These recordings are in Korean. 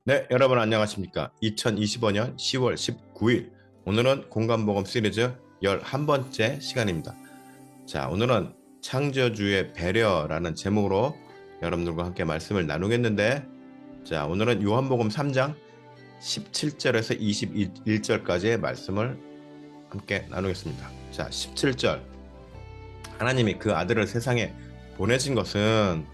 네, 여러분 안녕하십니까? 2025년 10월 19일 오늘은 공간복음 시리즈 11번째 시간입니다. 자, 오늘은 창조주의 배려라는 제목으로 여러분들과 함께 말씀을 나누겠는데, 자, 오늘은 요한복음 3장 17절에서 21절까지의 말씀을 함께 나누겠습니다. 자, 17절. 하나님이 그 아들을 세상에 보내신 것은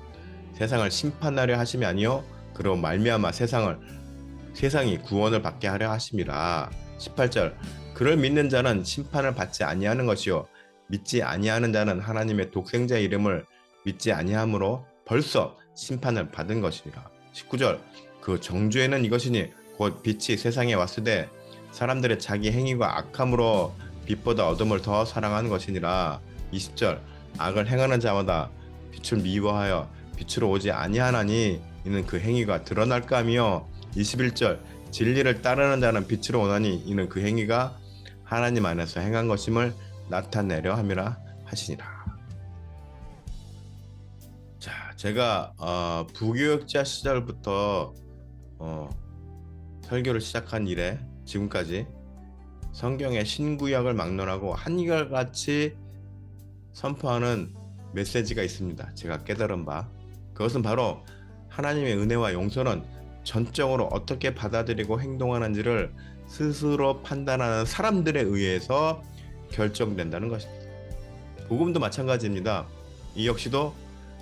세상을 심판하려 하심이 아니요 그로 말미암아 세상이 구원을 받게 하려 하심이라. 18절. 그를 믿는 자는 심판을 받지 아니하는 것이요 믿지 아니하는 자는 하나님의 독생자의 이름을 믿지 아니함으로 벌써 심판을 받은 것이니라. 19절. 그 정죄는 이것이니 곧 빛이 세상에 왔으되 사람들의 자기 행위가 악함으로 빛보다 어둠을 더 사랑하는 것이니라. 20절. 악을 행하는 자마다 빛을 미워하여 빛으로 오지 아니하나니 이는 그 행위가 드러날까 하며. 21절. 진리를 따르는 자는 빛으로 오나니 이는 그 행위가 하나님 안에서 행한 것임을 나타내려 함이라 하시니라. 자, 제가 부교육자 시절부터 설교를 시작한 이래 지금까지 성경의 신구약을 막론하고 한결같이 선포하는 메시지가 있습니다. 제가 깨달은 바, 그것은 바로 하나님의 은혜와 용서는 전적으로 어떻게 받아들이고 행동하는지를 스스로 판단하는 사람들에 의해서 결정된다는 것입니다. 복음도 마찬가지입니다. 이 역시도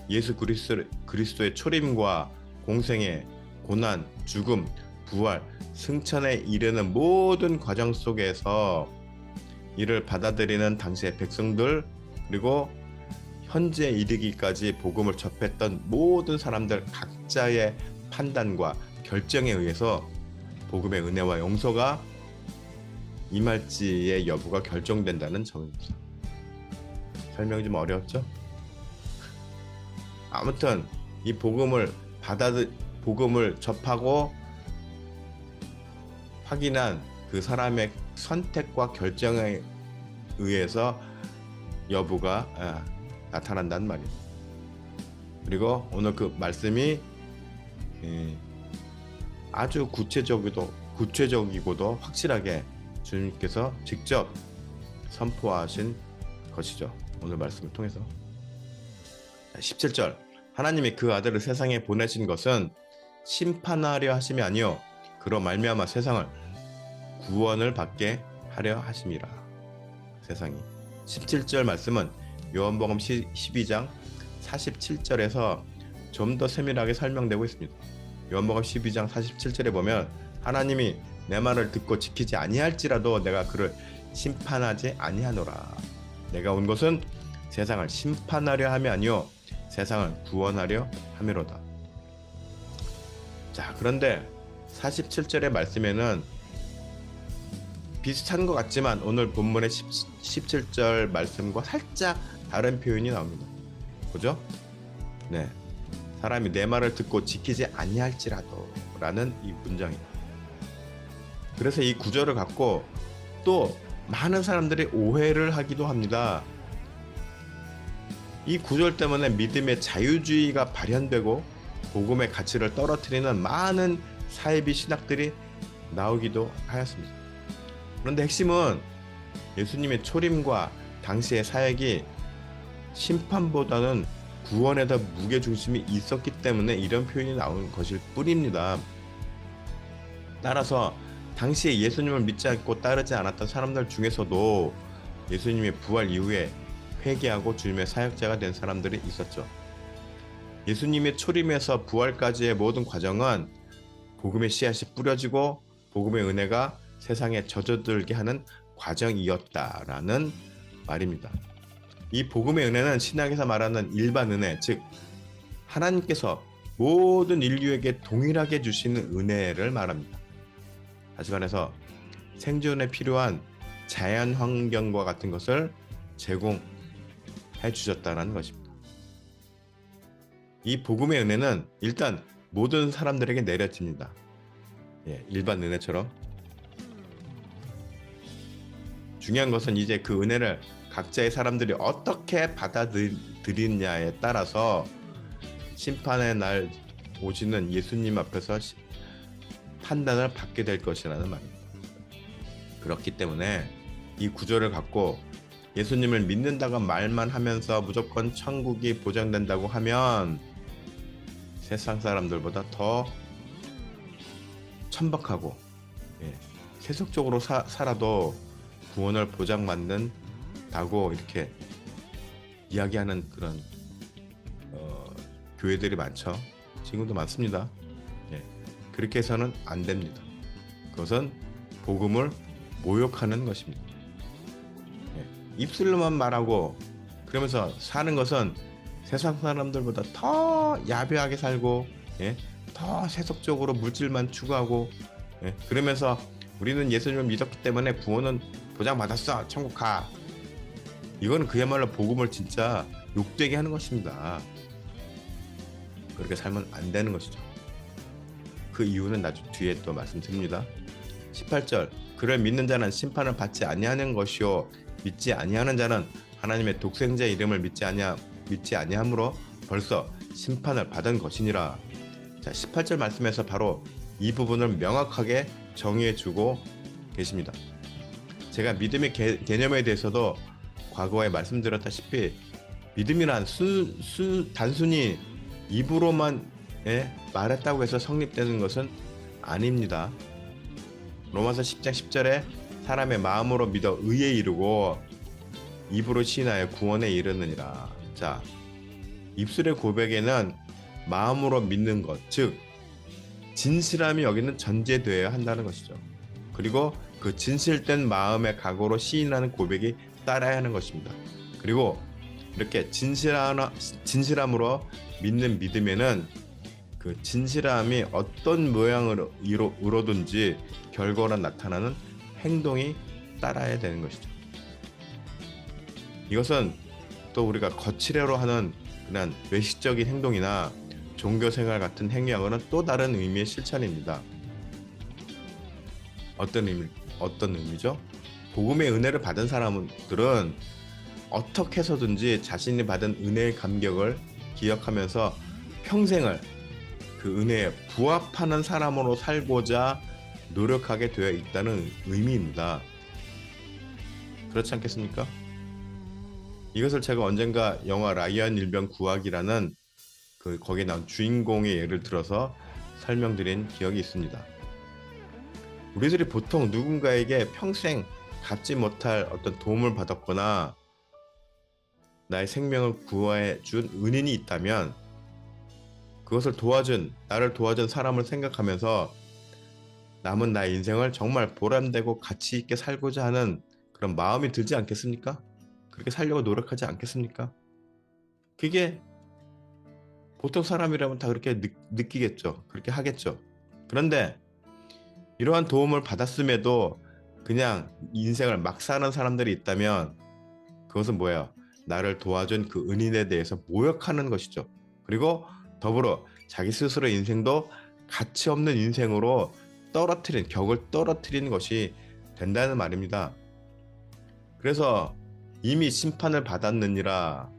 예수 그리스도의 초림과 공생의 고난, 죽음, 부활, 승천에 이르는 모든 과정 속에서 이를 받아들이는 당시의 백성들, 그리고 현재 이르기까지 복음을 접했던 모든 사람들 각자의 판단과 결정에 의해서 복음의 은혜와 용서가 임할지의 여부가 결정된다는 점입니다. 설명이 좀 어렵죠? 아무튼 이 복음을 접하고 확인한 그 사람의 선택과 결정에 의해서 여부가 나타난다는 말입니다. 그리고 오늘 그 말씀이 아주 구체적이고도 확실하게 주님께서 직접 선포하신 것이죠. 오늘 말씀을 통해서. 17절. 하나님이 그 아들을 세상에 보내신 것은 심판하려 하심이 아니요 그로 말미암아 세상을 구원을 받게 하려 하심이라. 세상이. 17절 말씀은 요한복음 12장 47절에서 좀 더 세밀하게 설명되고 있습니다. 요한복음 12장 47절에 보면 하나님이 내 말을 듣고 지키지 아니할지라도 내가 그를 심판하지 아니하노라. 내가 온 것은 세상을 심판하려 함이 아니요 세상을 구원하려 함이로다. 자, 그런데 47절의 말씀에는 비슷한 것 같지만 오늘 본문의 17절 말씀과 살짝 다른 표현이 나옵니다. 그죠? 네. 사람이 내 말을 듣고 지키지 아니할지라도 라는 이 문장입니다. 그래서 이 구절을 갖고 또 많은 사람들이 오해를 하기도 합니다. 이 구절 때문에 믿음의 자유주의가 발현되고 복음의 가치를 떨어뜨리는 많은 사이비 신학들이 나오기도 하였습니다. 그런데 핵심은 예수님의 초림과 당시의 사역이 심판보다는 구원에다 무게중심이 있었기 때문에 이런 표현이 나온 것일 뿐입니다. 따라서 당시에 예수님을 믿지 않고 따르지 않았던 사람들 중에서도 예수님의 부활 이후에 회개하고 주님의 사역자가 된 사람들이 있었죠. 예수님의 초림에서 부활까지의 모든 과정은 복음의 씨앗이 뿌려지고 복음의 은혜가 세상에 젖어들게 하는 과정이었다라는 말입니다. 이 복음의 은혜는 신약에서 말하는 일반 은혜, 즉 하나님께서 모든 인류에게 동일하게 주시는 은혜를 말합니다. 다시 말해서 생존에 필요한 자연 환경과 같은 것을 제공해 주셨다는 것입니다. 이 복음의 은혜는 일단 모든 사람들에게 내려집니다. 일반 은혜처럼. 중요한 것은 이제 그 은혜를 각자의 사람들이 어떻게 받아들이냐에 따라서 심판의 날 오시는 예수님 앞에서 판단을 받게 될 것이라는 말입니다. 그렇기 때문에 이 구절을 갖고 예수님을 믿는다고 말만 하면서 무조건 천국이 보장된다고 하면 세상 사람들보다 더 천박하고 세속적으로 살아도 구원을 보장받는다고 이렇게 이야기하는 그런 교회들이 많죠. 지금도 많습니다. 그렇게 해서는 안 됩니다. 그것은 복음을 모욕하는 것입니다. 입술로만 말하고 그러면서 사는 것은 세상 사람들보다 더 야비하게 살고 더 세속적으로 물질만 추구하고 그러면서 우리는 예수님을 믿었기 때문에 구원은 보장받았어, 천국 가. 이거는 그야말로 복음을 진짜 욕되게 하는 것입니다. 그렇게 살면 안 되는 것이죠. 그 이유는 나중에 뒤에 또 말씀드립니다. 18절, 그를 믿는 자는 심판을 받지 아니하는 것이요 믿지 아니하는 자는 하나님의 독생자의 이름을 믿지 아니함으로 벌써 심판을 받은 것이니라. 자, 18절 말씀에서 바로 이 부분을 명확하게 정의해 주고 계십니다. 제가 믿음의 개념에 대해서도 과거에 말씀드렸다시피 믿음이란 단순히 입으로만 말했다고 해서 성립되는 것은 아닙니다. 로마서 10장 10절에 사람의 마음으로 믿어 의에 이르고 입으로 시인하여 구원에 이르느니라. 자, 입술의 고백에는 마음으로 믿는 것, 즉 진실함이 여기는 전제되어야 한다는 것이죠. 그리고 그 진실된 마음의 각오로 시인하는 고백이 따라야 하는 것입니다. 그리고 이렇게 진실함으로 믿는 믿음에는 그 진실함이 어떤 모양으로 이루어든지 결과로 나타나는 행동이 따라야 되는 것이죠. 이것은 또 우리가 거칠애로 하는 그냥 외식적인 행동이나 종교생활 같은 행위하고는 또 다른 의미의 실천입니다. 어떤 의미죠? 복음의 은혜를 받은 사람들은 어떻게 해서든지 자신이 받은 은혜의 감격을 기억하면서 평생을 그 은혜에 부합하는 사람으로 살고자 노력하게 되어 있다는 의미입니다. 그렇지 않겠습니까? 이것을 제가 언젠가 영화 라이언 일병 구하기라는 거기에 나온 주인공의 예를 들어서 설명드린 기억이 있습니다. 우리들이 보통 누군가에게 평생 갚지 못할 어떤 도움을 받았거나 나의 생명을 구해 준 은인이 있다면 그것을 나를 도와준 사람을 생각하면서 남은 나의 인생을 정말 보람되고 가치 있게 살고자 하는 그런 마음이 들지 않겠습니까? 그렇게 살려고 노력하지 않겠습니까? 그게 보통 사람이라면 다 그렇게 느끼겠죠. 그렇게 하겠죠. 그런데 이러한 도움을 받았음에도 그냥 인생을 막 사는 사람들이 있다면 그것은 뭐예요? 나를 도와준 그 은인에 대해서 모욕하는 것이죠. 그리고 더불어 자기 스스로 인생도 가치 없는 인생으로 격을 떨어뜨리는 것이 된다는 말입니다. 그래서 이미 심판을 받았느니라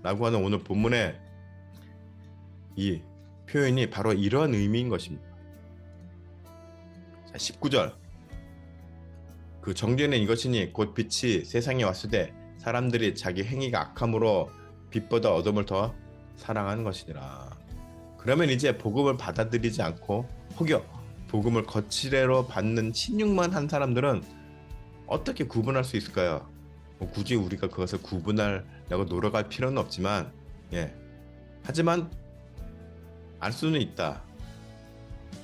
라고 하는 오늘 본문의 이 표현이 바로 이러한 의미인 것입니다. 자, 19절, 그 정죄는 이것이니 곧 빛이 세상에 왔을 때 사람들이 자기 행위가 악함으로 빛보다 어둠을 더 사랑하는 것이니라. 그러면 이제 복음을 받아들이지 않고 혹여 복음을 거칠애로 받는 신용만 한 사람들은 어떻게 구분할 수 있을까요? 굳이 우리가 그것을 구분하려고 노력할 필요는 없지만 하지만 알 수는 있다.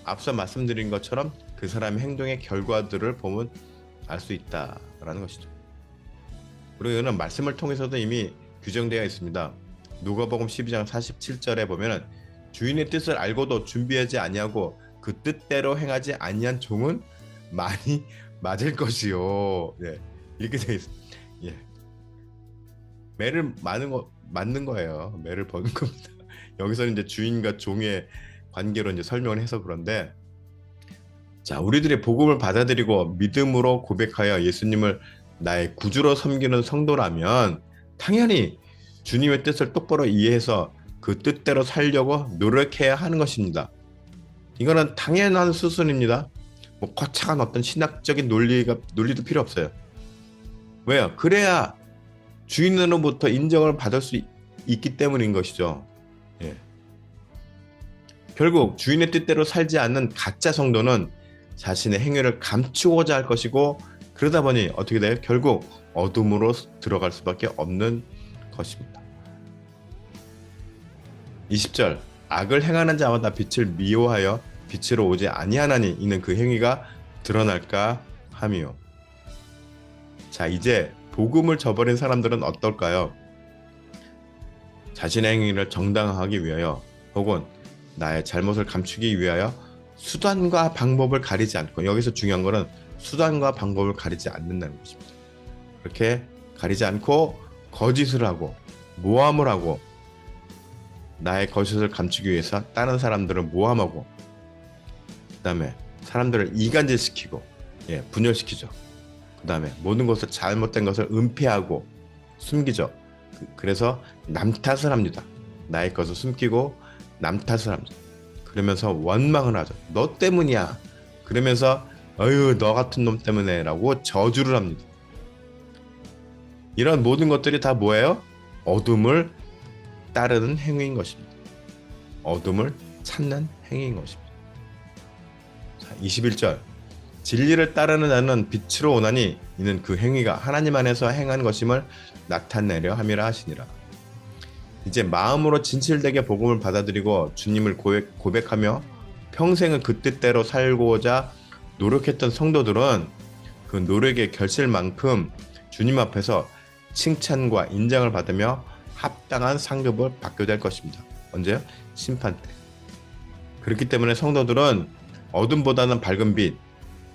앞서 말씀드린 것처럼 그 사람의 행동의 결과들을 보면 알 수 있다라는 것이죠. 그리고 이거는 말씀을 통해서도 이미 규정되어 있습니다. 누가복음 12장 47절에 보면은 주인의 뜻을 알고도 준비하지 아니하고 그 뜻대로 행하지 아니한 종은 많이 맞을 것이요. 이렇게 되어 있습니다. 매를 맞는 거예요. 매를 버는 겁니다. 여기서는 이제 주인과 종의 관계로 이제 설명을 해서 그런데, 자, 우리들이 복음을 받아들이고 믿음으로 고백하여 예수님을 나의 구주로 섬기는 성도라면 당연히 주님의 뜻을 똑바로 이해해서 그 뜻대로 살려고 노력해야 하는 것입니다. 이거는 당연한 수순입니다. 뭐 거창한 어떤 신학적인 논리도 필요 없어요. 왜요? 그래야 주인으로부터 인정을 받을 수 있기 때문인 것이죠. 예. 결국 주인의 뜻대로 살지 않는 가짜 성도는 자신의 행위를 감추고자 할 것이고, 그러다 보니 어떻게 돼요? 결국 어둠으로 들어갈 수밖에 없는 것입니다. 20절, 악을 행하는 자마다 빛을 미워하여 빛으로 오지 아니하나니 이는 그 행위가 드러날까 함이요. 자, 이제 복음을 저버린 사람들은 어떨까요? 자신의 행위를 정당화하기 위하여 혹은 나의 잘못을 감추기 위하여 수단과 방법을 가리지 않고, 여기서 중요한 거는 수단과 방법을 가리지 않는다는 것입니다. 그렇게 가리지 않고 거짓을 하고 모함을 하고, 나의 거짓을 감추기 위해서 다른 사람들을 모함하고, 그 다음에 사람들을 이간질시키고, 분열시키죠. 그 다음에 모든 것을 잘못된 것을 은폐하고 숨기죠. 그래서 남 탓을 합니다. 나의 것을 숨기고 남 탓을 합니다. 그러면서 원망을 하죠. 너 때문이야. 그러면서 어휴 너 같은 놈 때문에 라고 저주를 합니다. 이런 모든 것들이 다 뭐예요? 어둠을 따르는 행위인 것입니다. 어둠을 찾는 행위인 것입니다. 자, 21절, 진리를 따르는 자는 빛으로 오나니 이는 그 행위가 하나님 안에서 행한 것임을 나타내려 함이라 하시니라. 이제 마음으로 진실되게 복음을 받아들이고 주님을 고백하며 평생을 그 뜻대로 살고자 노력했던 성도들은 그 노력의 결실만큼 주님 앞에서 칭찬과 인정을 받으며 합당한 상급을 받게 될 것입니다. 언제요? 심판 때. 그렇기 때문에 성도들은 어둠보다는 밝은 빛,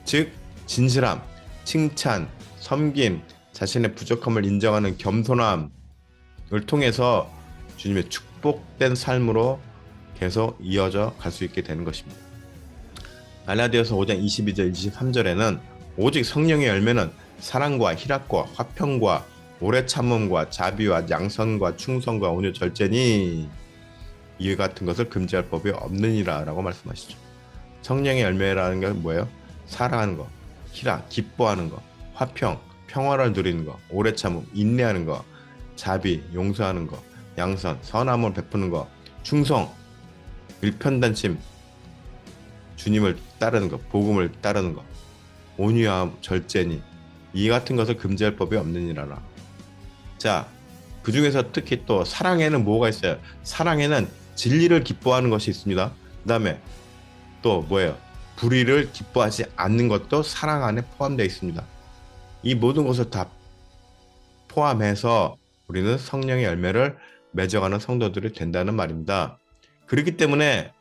즉 진실함, 칭찬, 섬김, 자신의 부족함을 인정하는 겸손함을 통해서 주님의 축복된 삶으로 계속 이어져 갈 수 있게 되는 것입니다. 갈라디아서 5장 22절 23절에는 오직 성령의 열매는 사랑과 희락과 화평과 오래 참음과 자비와 양선과 충성과 온유 절제니 이 같은 것을 금지할 법이 없느니라 라고 말씀하시죠. 성령의 열매라는 게 뭐예요? 사랑하는 거, 희락, 기뻐하는 거, 화평, 평화를 누리는 거, 오래 참음, 인내하는 거, 자비, 용서하는 거, 양선, 선함을 베푸는 거, 충성, 일편단심, 주님을 따르는 거, 복음을 따르는 거, 온유함, 절제니 이 같은 것을 금지할 법이 없느니라. 자, 그 중에서 특히 또 사랑에는 뭐가 있어요? 사랑에는 진리를 기뻐하는 것이 있습니다. 그 다음에 또 뭐예요? 불의를 기뻐하지 않는 것도 사랑 안에 포함되어 있습니다. 이 모든 것을 다 포함해서 우리는 성령의 열매를 맺어가는 성도들이 된다는 말입니다. 그렇기 때문에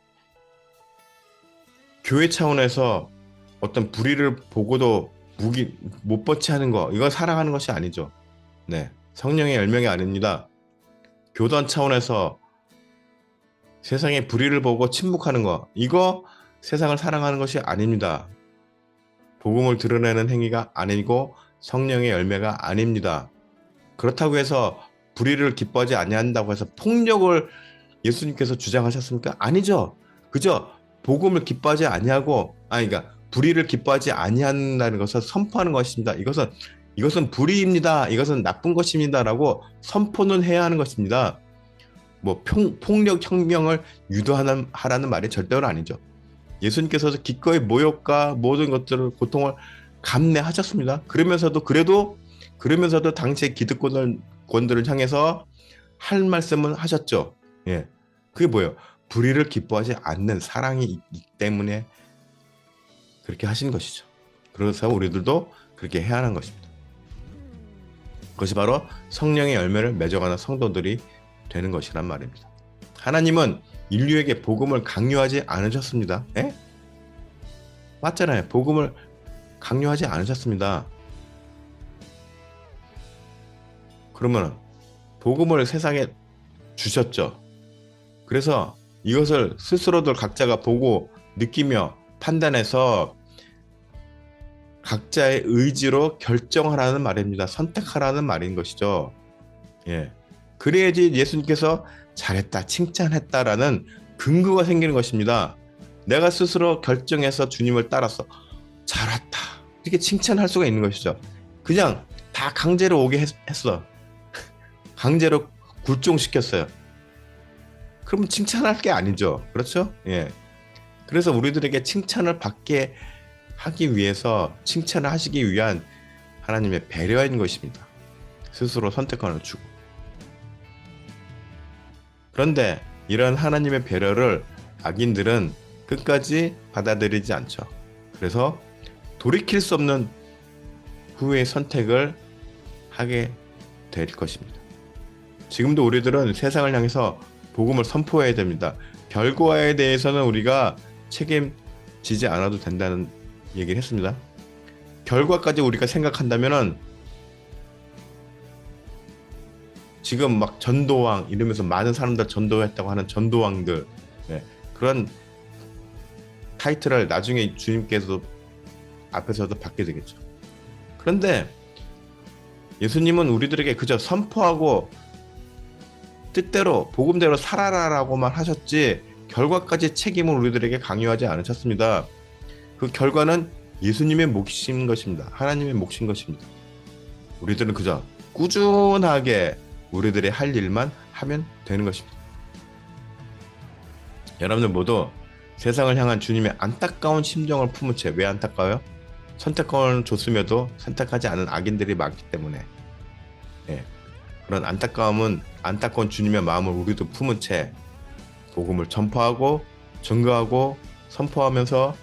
교회 차원에서 어떤 불의를 보고도 못 버티하는 거, 이건 사랑하는 것이 아니죠. 네, 성령의 열매가 아닙니다. 교단 차원에서 세상의 불의를 보고 침묵하는 거, 이거 세상을 사랑하는 것이 아닙니다. 복음을 드러내는 행위가 아니고 성령의 열매가 아닙니다. 그렇다고 해서 불의를 기뻐하지 아니한다고 해서 폭력을 예수님께서 주장하셨습니까? 아니죠. 그저 복음을 기뻐하지 아니하고, 그러니까 불의를 기뻐하지 아니한다는 것을 선포하는 것입니다. 이것은 불의입니다. 이것은 나쁜 것입니다라고 선포는 해야 하는 것입니다. 뭐 폭력 혁명을 유도하라는 말이 절대로 아니죠. 예수님께서 기꺼이 모욕과 모든 것들을 고통을 감내하셨습니다. 그러면서도 당시의 기득권들을 향해서 할 말씀은 하셨죠. 예, 그게 뭐예요? 불의를 기뻐하지 않는 사랑이 있기 때문에 그렇게 하신 것이죠. 그래서 우리들도 그렇게 해야 하는 것입니다. 그것이 바로 성령의 열매를 맺어가는 성도들이 되는 것이란 말입니다. 하나님은 인류에게 복음을 강요하지 않으셨습니다. 예? 맞잖아요. 복음을 강요하지 않으셨습니다. 그러면 복음을 세상에 주셨죠. 그래서 이것을 스스로들 각자가 보고 느끼며 판단해서 각자의 의지로 결정하라는 말입니다. 선택하라는 말인 것이죠. 예. 그래야지 예수님께서 잘했다, 칭찬했다라는 근거가 생기는 것입니다. 내가 스스로 결정해서 주님을 따랐어. 잘 왔다. 이렇게 칭찬할 수가 있는 것이죠. 그냥 다 강제로 오게 했어. 강제로 굴종시켰어요. 그러면 칭찬할 게 아니죠. 그렇죠? 예. 그래서 우리들에게 칭찬을 받게 하기 위해서 칭찬을 하시기 위한 하나님의 배려인 것입니다. 스스로 선택권을 주고. 그런데 이런 하나님의 배려를 악인들은 끝까지 받아들이지 않죠. 그래서 돌이킬 수 없는 후회의 선택을 하게 될 것입니다. 지금도 우리들은 세상을 향해서 복음을 선포해야 됩니다. 결과에 대해서는 우리가 책임지지 않아도 된다는 얘기를 했습니다. 결과까지 우리가 생각한다면은 지금 막 전도왕 이러면서 많은 사람들 전도했다고 하는 전도왕들, 네, 그런 타이틀을 나중에 주님께서 앞에서도 받게 되겠죠. 그런데 예수님은 우리들에게 그저 선포하고 뜻대로 복음대로 살아라라고만 하셨지 결과까지 책임을 우리들에게 강요하지 않으셨습니다. 그 결과는 예수님의 몫인 것입니다. 하나님의 몫인 것입니다. 우리들은 그저 꾸준하게 우리들의 할 일만 하면 되는 것입니다. 여러분들 모두 세상을 향한 주님의 안타까운 심정을 품은 채, 왜 안타까워요? 선택권을 줬음에도 선택하지 않은 악인들이 많기 때문에, 예, 그런 안타까운 주님의 마음을 우리도 품은 채 복음을 전파하고 증거하고 선포하면서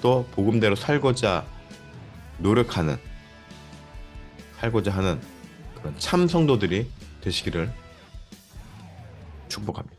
또 복음대로 살고자 하는 그런 참 성도들이 되시기를 축복합니다.